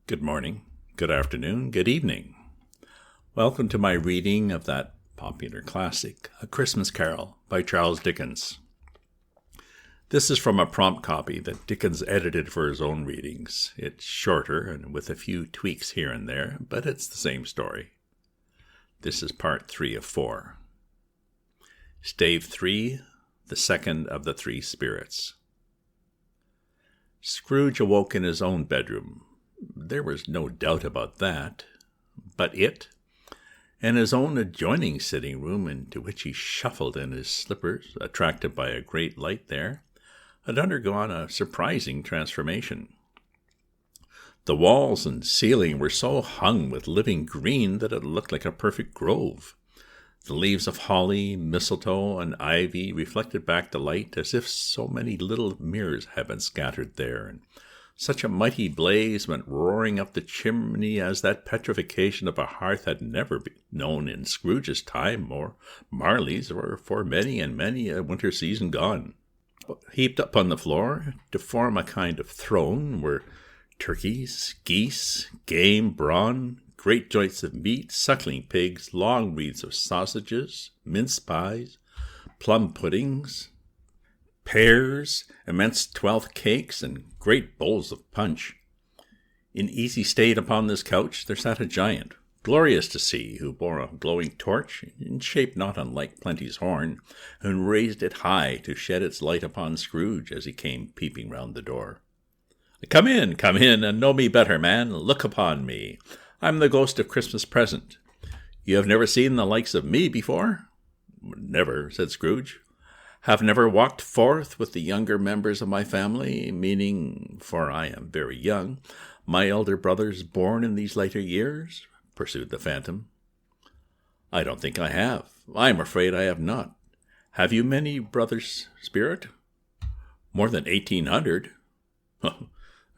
Good morning, good afternoon, good evening. Welcome to my reading of that popular classic, A Christmas Carol by Charles Dickens. This is from a prompt copy that Dickens edited for his own readings. It's shorter and with a few tweaks here and there, but it's the same story. This is part 3 of 4. Stave 3, the second of the three spirits. Scrooge awoke in his own bedroom. There was no doubt about that. But it, and his own adjoining sitting room, into which he shuffled in his slippers, attracted by a great light there, had undergone a surprising transformation. The walls and ceiling were so hung with living green that it looked like a perfect grove. The leaves of holly, mistletoe, and ivy reflected back the light as if so many little mirrors had been scattered there, and such a mighty blaze went roaring up the chimney as that petrification of a hearth had never been known in Scrooge's time, or Marley's, or for many and many a winter season gone. Heaped up on the floor, to form a kind of throne, were turkeys, geese, game, brawn, great joints of meat, suckling pigs, long wreaths of sausages, mince pies, plum puddings, pears, immense 12th cakes, and great bowls of punch. In easy state upon this couch there sat a giant, glorious to see, who bore a glowing torch, in shape not unlike Plenty's horn, and raised it high to shed its light upon Scrooge as he came peeping round the door. Come in, and know me better, man. Look upon me. I'm the ghost of Christmas present. You have never seen the likes of me before? Never, said Scrooge. Have never walked forth with the younger members of my family, meaning, for I am very young, my elder brothers born in these later years? Pursued the phantom. I don't think I have. I am afraid I have not. Have you many brothers, Spirit? More than 1,800. A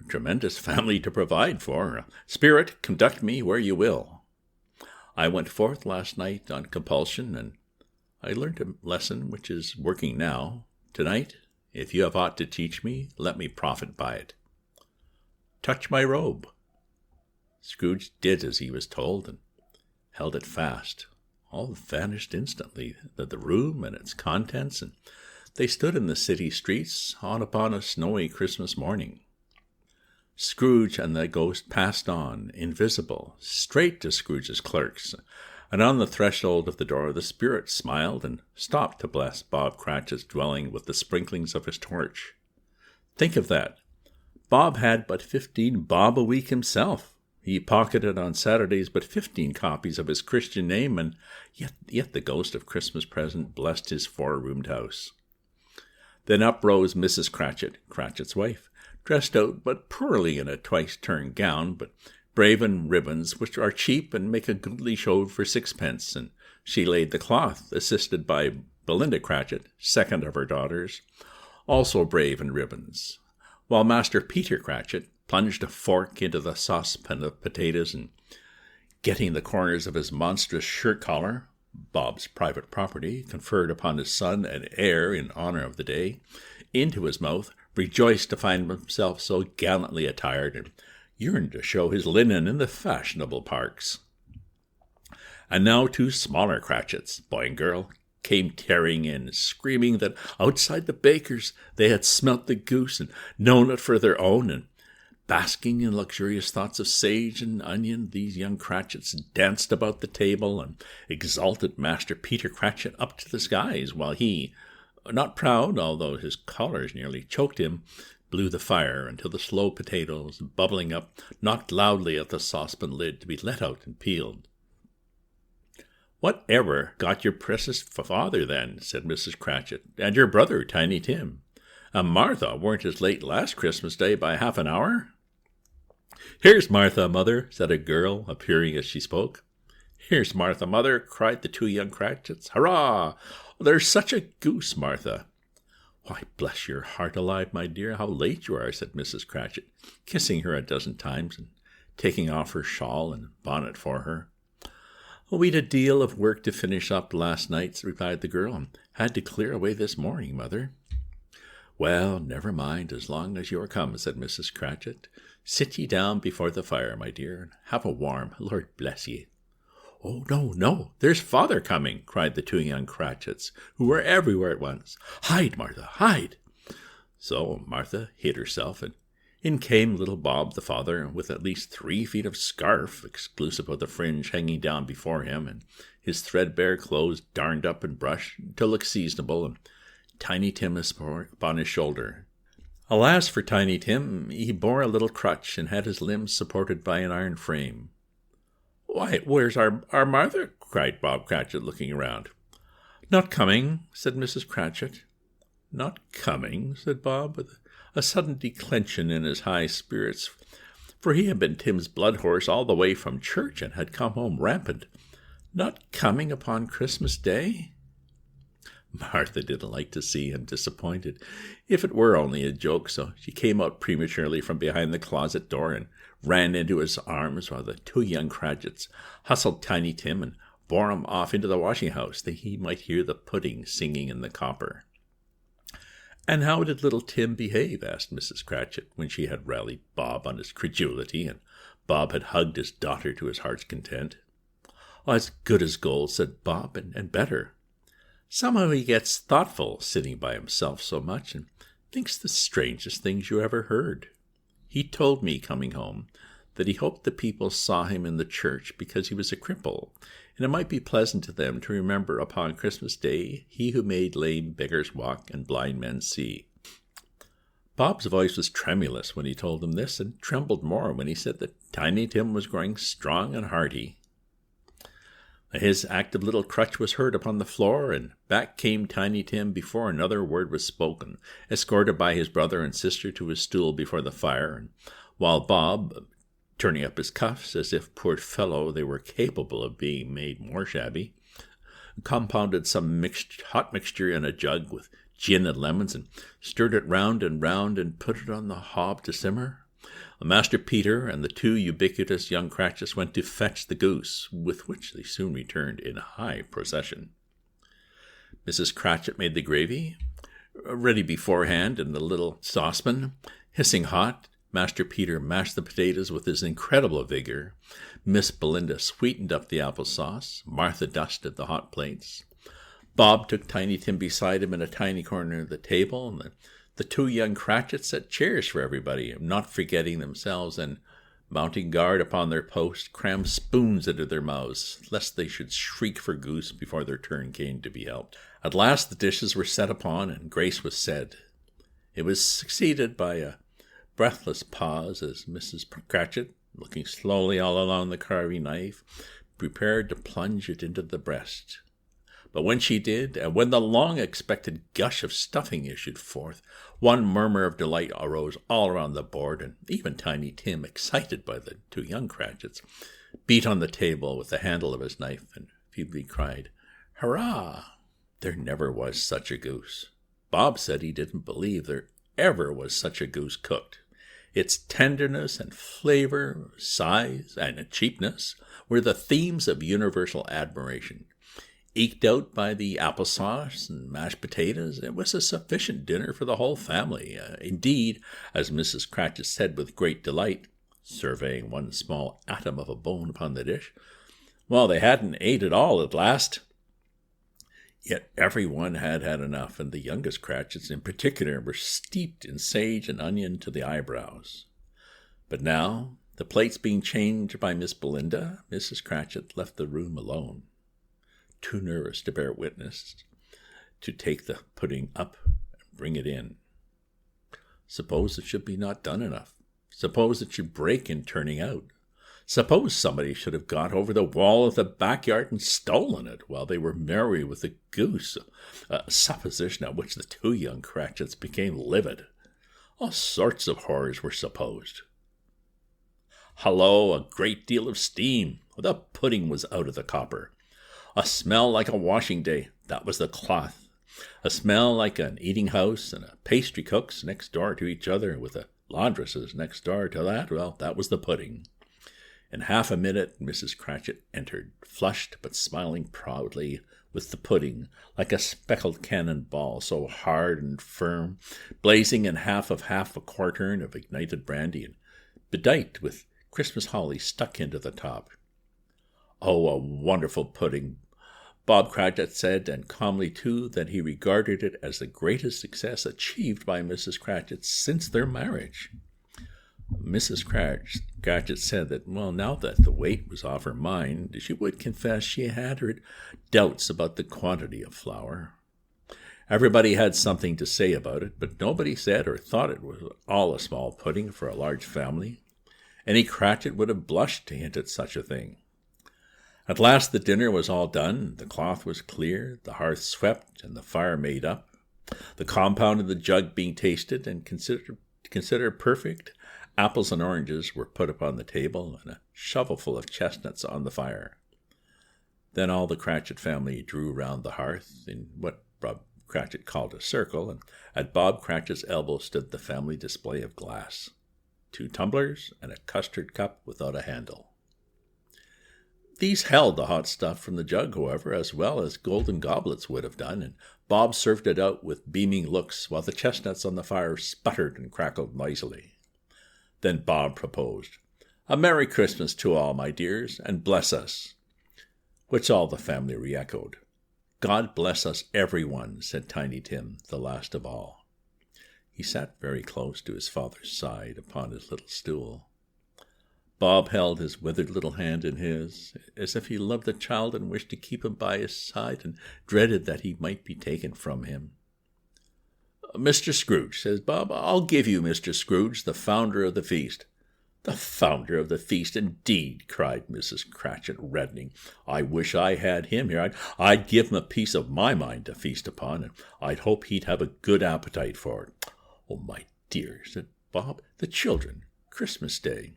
tremendous family to provide for. Spirit, conduct me where you will. I went forth last night on compulsion, and I learnt a lesson which is working now. Tonight, if you have aught to teach me, let me profit by it. Touch my robe. Scrooge did as he was told, and held it fast. All vanished instantly, the room and its contents, and they stood in the city streets on upon a snowy Christmas morning. Scrooge and the ghost passed on, invisible, straight to Scrooge's clerks, and on the threshold of the door the spirit smiled and stopped to bless Bob Cratchit's dwelling with the sprinklings of his torch. Think of that. Bob had but 15 bob a week himself. He pocketed on Saturdays but 15 copies of his Christian name, and yet the ghost of Christmas present blessed his 4-roomed house. Then up rose Mrs. Cratchit, Cratchit's wife, dressed out but poorly in a twice-turned gown, but brave in ribbons, which are cheap and make a goodly show for 6pence, and she laid the cloth, assisted by Belinda Cratchit, second of her daughters, also brave in ribbons, while Master Peter Cratchit plunged a fork into the saucepan of potatoes, and, getting the corners of his monstrous shirt-collar, Bob's private property, conferred upon his son and heir in honor of the day, into his mouth, rejoiced to find himself so gallantly attired, and yearned to show his linen in the fashionable parks. And now 2 smaller Cratchits, boy and girl, came tearing in, screaming that outside the baker's they had smelt the goose and known it for their own, and basking in luxurious thoughts of sage and onion, these young Cratchits danced about the table and exalted Master Peter Cratchit up to the skies, while he, not proud, although his collars nearly choked him, blew the fire until the slow potatoes, bubbling up, knocked loudly at the saucepan lid to be let out and peeled. Whatever got your precious father, then? Said Mrs. Cratchit, and your brother, Tiny Tim. And Martha weren't as late last Christmas Day by half an hour? Here's Martha, mother, said a girl, appearing as she spoke. Here's Martha, mother, cried the 2 young Cratchits. Hurrah! There's such a goose, Martha. Why, bless your heart alive, my dear, how late you are, said Mrs. Cratchit, kissing her a dozen times and taking off her shawl and bonnet for her. We'd a deal of work to finish up last night, replied the girl, and had to clear away this morning, mother. "Well, never mind, as long as you are come," said Mrs. Cratchit. "Sit ye down before the fire, my dear, and have a warm. Lord bless ye." "Oh, no, no, there's father coming," cried the two young Cratchits, who were everywhere at once. "Hide, Martha, hide!" So Martha hid herself, and in came little Bob the father, with at least 3 feet of scarf, exclusive of the fringe, hanging down before him, and his threadbare clothes darned up and brushed to look seasonable, and Tiny Tim upon his shoulder. Alas for Tiny Tim, he bore a little crutch, and had his limbs supported by an iron frame. "Why, where's our Martha?" cried Bob Cratchit, looking around. "Not coming," said Mrs. Cratchit. "Not coming," said Bob, with a sudden declension in his high spirits, for he had been Tim's blood horse all the way from church, and had come home rampant. "Not coming upon Christmas Day?" Martha didn't like to see him disappointed, if it were only a joke, so she came out prematurely from behind the closet door and ran into his arms, while the two young Cratchits hustled Tiny Tim and bore him off into the washing-house, that he might hear the pudding singing in the copper. "And how did little Tim behave?" asked Mrs. Cratchit, when she had rallied Bob on his credulity, and Bob had hugged his daughter to his heart's content. "Oh, as good as gold," said Bob, and better. "Somehow he gets thoughtful, sitting by himself so much, and thinks the strangest things you ever heard. He told me, coming home, that he hoped the people saw him in the church because he was a cripple, and it might be pleasant to them to remember upon Christmas Day he who made lame beggars walk and blind men see." Bob's voice was tremulous when he told them this, and trembled more when he said that Tiny Tim was growing strong and hearty. His active little crutch was heard upon the floor, and back came Tiny Tim before another word was spoken, escorted by his brother and sister to his stool before the fire, and while Bob, turning up his cuffs, as if, poor fellow, they were capable of being made more shabby, compounded some hot mixture in a jug with gin and lemons, and stirred it round and round, and put it on the hob to simmer, Master Peter and the two ubiquitous young Cratchits went to fetch the goose, with which they soon returned in high procession. Mrs. Cratchit made the gravy, ready beforehand in the little saucepan, hissing hot. Master Peter mashed the potatoes with his incredible vigor. Miss Belinda sweetened up the applesauce. Martha dusted the hot plates. Bob took Tiny Tim beside him in a tiny corner of the table, and the two young Cratchits set chairs for everybody, not forgetting themselves, and, mounting guard upon their post, crammed spoons into their mouths, lest they should shriek for goose before their turn came to be helped. At last the dishes were set upon, and grace was said. It was succeeded by a breathless pause, as Mrs. Cratchit, looking slowly all along the carving knife, prepared to plunge it into the breast. But when she did, and when the long-expected gush of stuffing issued forth, one murmur of delight arose all around the board, and even Tiny Tim, excited by the two young Cratchits, beat on the table with the handle of his knife, and feebly cried, "Hurrah! There never was such a goose." Bob said he didn't believe there ever was such a goose cooked. Its tenderness and flavor, size, and cheapness were the themes of universal admiration. Eked out by the applesauce and mashed potatoes, it was a sufficient dinner for the whole family. Indeed, as Mrs. Cratchit said with great delight, surveying one small atom of a bone upon the dish, well, they hadn't ate it all at last. Yet every one had had enough, and the youngest Cratchits in particular were steeped in sage and onion to the eyebrows. But now, the plates being changed by Miss Belinda, Mrs. Cratchit left the room alone, too nervous to bear witness, to take the pudding up and bring it in. Suppose it should be not done enough. Suppose it should break in turning out. Suppose somebody should have got over the wall of the backyard and stolen it while they were merry with the goose, a supposition at which the two young Cratchits became livid. All sorts of horrors were supposed. Hullo, a great deal of steam. The pudding was out of the copper. A smell like a washing day. That was the cloth. A smell like an eating house and a pastry cook's next door to each other, with a laundress's next door to that. Well, that was the pudding. In half a minute, Mrs. Cratchit entered, flushed but smiling proudly, with the pudding, like a speckled cannon ball, so hard and firm, blazing in half a quartern of ignited brandy, and bedight with Christmas holly stuck into the top. Oh, a wonderful pudding, Bob Cratchit said, and calmly too, that he regarded it as the greatest success achieved by Mrs. Cratchit since their marriage. Mrs. Cratchit said that, well, now that the weight was off her mind, she would confess she had her doubts about the quantity of flour. Everybody had something to say about it, but nobody said or thought it was all a small pudding for a large family. Any Cratchit would have blushed to hint at such a thing. At last the dinner was all done, the cloth was cleared, the hearth swept, and the fire made up. The compound in the jug being tasted and considered perfect, apples and oranges were put upon the table, and a shovelful of chestnuts on the fire. Then all the Cratchit family drew round the hearth in what Bob Cratchit called a circle, and at Bob Cratchit's elbow stood the family display of glass, 2 tumblers and a custard cup without a handle. These held the hot stuff from the jug, however, as well as golden goblets would have done, and Bob served it out with beaming looks, while the chestnuts on the fire sputtered and crackled noisily. Then Bob proposed, "A Merry Christmas to all, my dears, and bless us," which all the family re-echoed. "God bless us, every one," said Tiny Tim, the last of all. He sat very close to his father's side upon his little stool. Bob held his withered little hand in his, as if he loved the child and wished to keep him by his side and dreaded that he might be taken from him. "Mr. Scrooge," says Bob, "I'll give you Mr. Scrooge, the founder of the feast." "The founder of the feast, indeed," cried Mrs. Cratchit, reddening. "I wish I had him here. I'd give him a piece of my mind to feast upon, and I'd hope he'd have a good appetite for it." "Oh, my dear," said Bob, "the children, Christmas Day."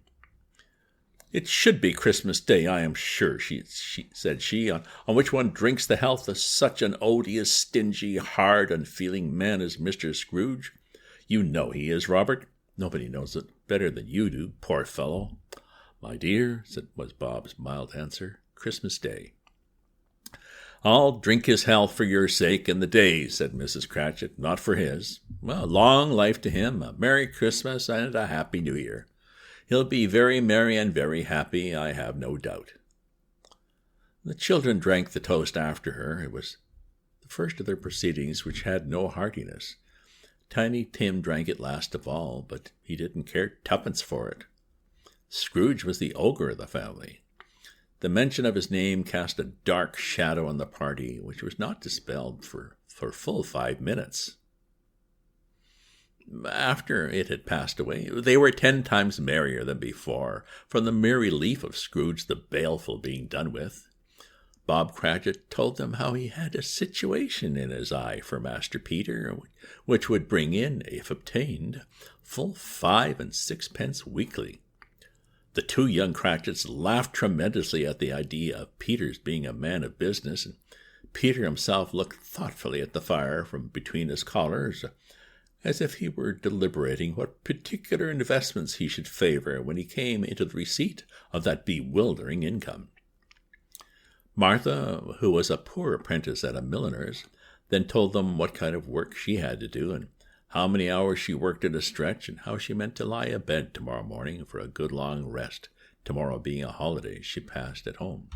"It should be Christmas Day, I am sure," said she, on which one drinks the health of such an odious, stingy, hard, unfeeling man as Mr. Scrooge. You know he is, Robert. Nobody knows it better than you do, poor fellow." "My dear," was Bob's mild answer, "Christmas Day." "I'll drink his health for your sake and the day's," said Mrs. Cratchit, "not for his. Well, long life to him, a Merry Christmas and a Happy New Year. He'll be very merry and very happy, I have no doubt." The children drank the toast after her. It was the first of their proceedings which had no heartiness. Tiny Tim drank it last of all, but he didn't care twopence for it. Scrooge was the ogre of the family. The mention of his name cast a dark shadow on the party, which was not dispelled for full 5 minutes. After it had passed away, they were 10 times merrier than before, from the mere relief of Scrooge the baleful being done with. Bob Cratchit told them how he had a situation in his eye for Master Peter, which would bring in, if obtained, full 5 and 6 weekly. The 2 young Cratchits laughed tremendously at the idea of Peter's being a man of business, and Peter himself looked thoughtfully at the fire from between his collars, as if he were deliberating what particular investments he should favor when he came into the receipt of that bewildering income. Martha, who was a poor apprentice at a milliner's, then told them what kind of work she had to do, and how many hours she worked at a stretch, and how she meant to lie abed tomorrow morning for a good long rest, tomorrow being a holiday she passed at home.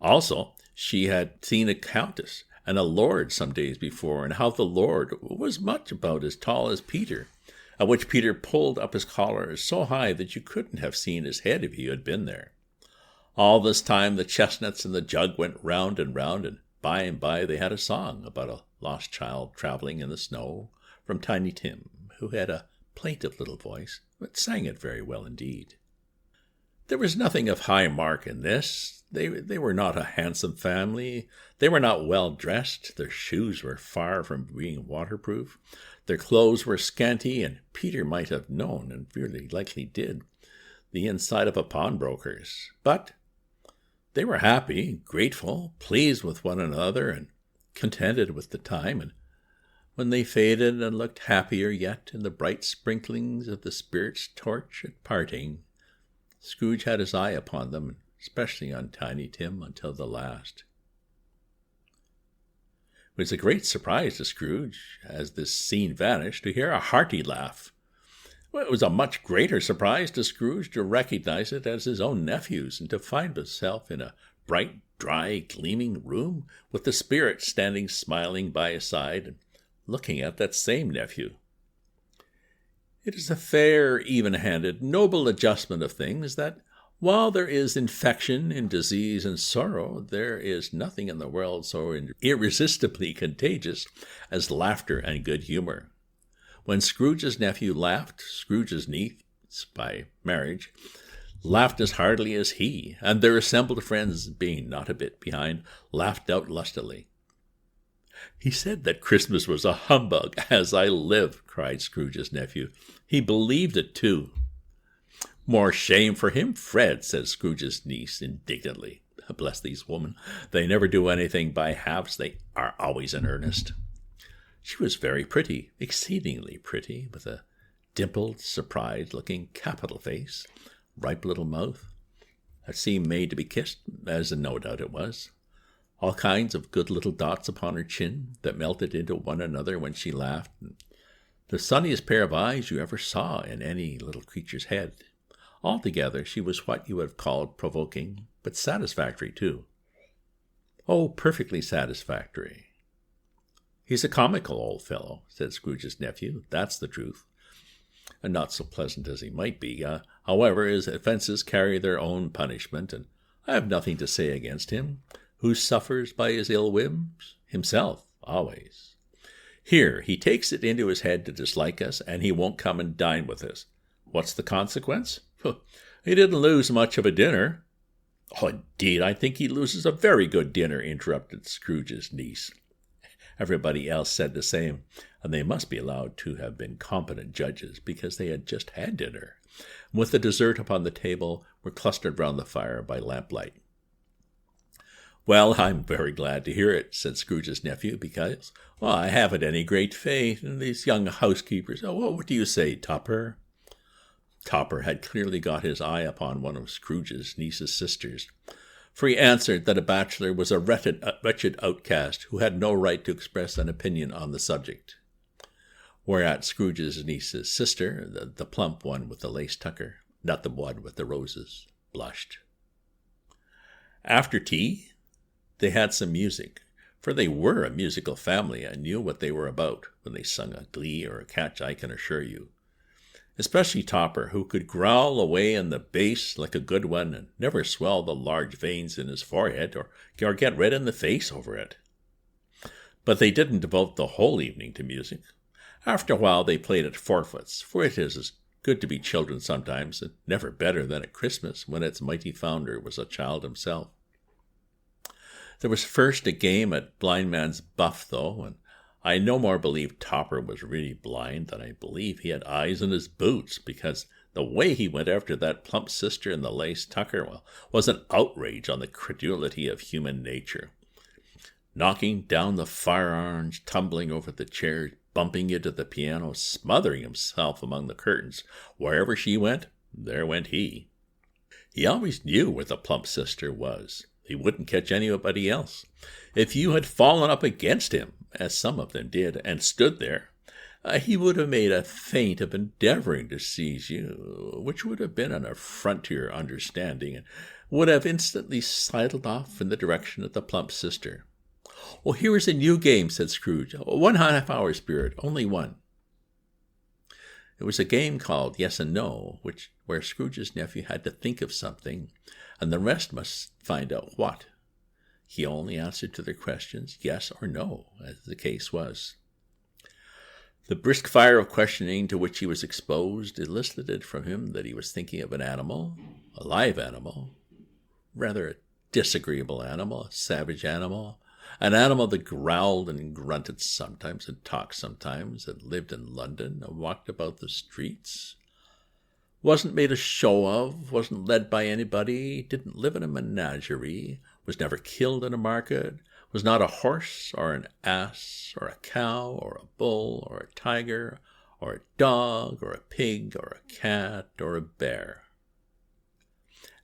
Also, she had seen a countess and a lord some days before, and how the lord was much about as tall as Peter, at which Peter pulled up his collar so high that you couldn't have seen his head if you had been there. All this time the chestnuts in the jug went round, and by and by they had a song about a lost child traveling in the snow, from Tiny Tim, who had a plaintive little voice, but sang it very well indeed. There was nothing of high mark in this. They were not a handsome family. They were not well dressed. Their shoes were far from being waterproof. Their clothes were scanty, and Peter might have known, and really likely did, the inside of a pawnbroker's. But they were happy, grateful, pleased with one another, and contented with the time, and when they faded and looked happier yet in the bright sprinklings of the spirit's torch at parting, Scrooge had his eye upon them, especially on Tiny Tim, until the last. It was a great surprise to Scrooge, as this scene vanished, to hear a hearty laugh. Well, it was a much greater surprise to Scrooge to recognize it as his own nephew's, and to find himself in a bright, dry, gleaming room, with the Spirit standing smiling by his side, and looking at that same nephew. It is a fair, even-handed, noble adjustment of things that, while there is infection in disease and sorrow, there is nothing in the world so irresistibly contagious as laughter and good humor. When Scrooge's nephew laughed, Scrooge's niece, by marriage, laughed as heartily as he, and their assembled friends, being not a bit behind, laughed out lustily. "He said that Christmas was a humbug, as I live," cried Scrooge's nephew. "He believed it, too." "More shame for him, Fred," said Scrooge's niece indignantly. "Bless these women. They never do anything by halves. They are always in earnest." She was very pretty, exceedingly pretty, with a dimpled, surprised-looking, capital face, ripe little mouth, that seemed made to be kissed, as no doubt it was. All kinds of good little dots upon her chin that melted into one another when she laughed, and the sunniest pair of eyes you ever saw in any little creature's head. Altogether, she was what you would have called provoking, but satisfactory, too. Oh, perfectly satisfactory. "He's a comical old fellow," said Scrooge's nephew. "That's the truth. And not so pleasant as he might be. However, his offences carry their own punishment, and I have nothing to say against him. Who suffers by his ill whims? Himself, always. Here, he takes it into his head to dislike us, and he won't come and dine with us. What's the consequence? He didn't lose much of a dinner." "Oh, indeed, I think he loses a very good dinner," interrupted Scrooge's niece. Everybody else said the same, and they must be allowed to have been competent judges, because they had just had dinner, and with the dessert upon the table were clustered round the fire by lamplight. "Well, I'm very glad to hear it," said Scrooge's nephew, "because I haven't any great faith in these young housekeepers. What do you say, Topper?" Topper had clearly got his eye upon one of Scrooge's niece's sisters, for he answered that a bachelor was a wretched outcast who had no right to express an opinion on the subject. Whereat Scrooge's niece's sister, the plump one with the lace tucker, not the one with the roses, blushed. After tea, they had some music, for they were a musical family and knew what they were about when they sung a glee or a catch, I can assure you. Especially Topper, who could growl away in the bass like a good one and never swell the large veins in his forehead or get red in the face over it. But they didn't devote the whole evening to music. After a while they played at forfeits, for it is as good to be children sometimes, and never better than at Christmas, when its mighty founder was a child himself. There was first a game at blind man's buff, though, and I no more believe Topper was really blind than I believe he had eyes in his boots, because the way he went after that plump sister in the lace tucker was an outrage on the credulity of human nature. Knocking down the firearms, tumbling over the chairs, bumping into the piano, smothering himself among the curtains. Wherever she went, there went he. He always knew where the plump sister was. He wouldn't catch anybody else. If you had fallen up against him, as some of them did, and stood there, he would have made a feint of endeavoring to seize you, which would have been an affront to your understanding, and would have instantly sidled off in the direction of the plump sister. "Oh, here is a new game," said Scrooge. "1 half-hour, Spirit, only one." It was a game called Yes and No, where Scrooge's nephew had to think of something, and the rest must find out what. He only answered to their questions yes or no, as the case was. The brisk fire of questioning to which he was exposed elicited from him that he was thinking of an animal, a live animal, rather a disagreeable animal, a savage animal, an animal that growled and grunted sometimes and talked sometimes, that lived in London and walked about the streets, wasn't made a show of, wasn't led by anybody, didn't live in a menagerie, was never killed in a market, was not a horse or an ass or a cow or a bull or a tiger or a dog or a pig or a cat or a bear.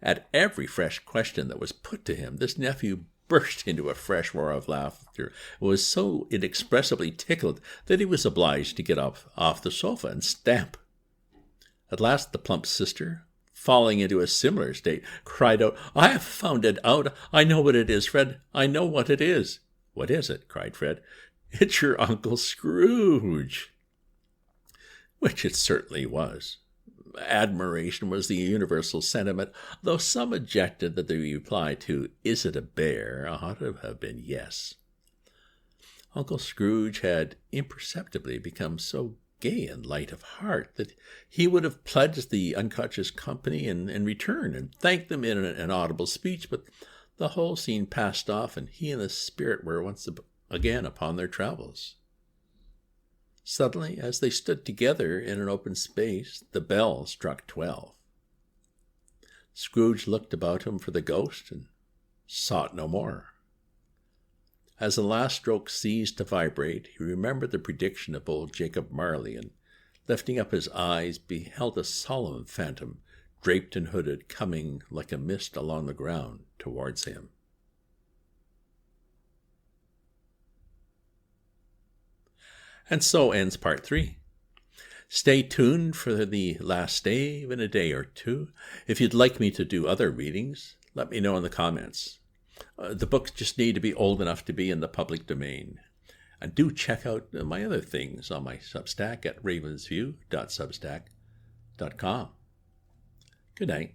At every fresh question that was put to him, this nephew burst into a fresh roar of laughter, and was so inexpressibly tickled that he was obliged to get up off the sofa and stamp. At last the plump sister, falling into a similar state, cried out, "I have found it out. I know what it is, Fred. I know what it is." "What is it?" cried Fred. "It's your Uncle Scrooge." Which it certainly was. Admiration was the universal sentiment, though some objected that the reply to "Is it a bear?" ought to have been yes. Uncle Scrooge had imperceptibly become so gay and light of heart that he would have pledged the unconscious company in return and thanked them in an audible speech, but the whole scene passed off, and he and the spirit were once again upon their travels. Suddenly, as they stood together in an open space, the bell struck 12. Scrooge looked about him for the ghost and saw it no more. As the last stroke ceased to vibrate, he remembered the prediction of old Jacob Marley, and, lifting up his eyes, beheld a solemn phantom, draped and hooded, coming like a mist along the ground towards him. And so ends part 3. Stay tuned for the last stave in a day or two. If you'd like me to do other readings, let me know in the comments. The books just need to be old enough to be in the public domain. And do check out my other things on my Substack at ravensview.substack.com. Good night.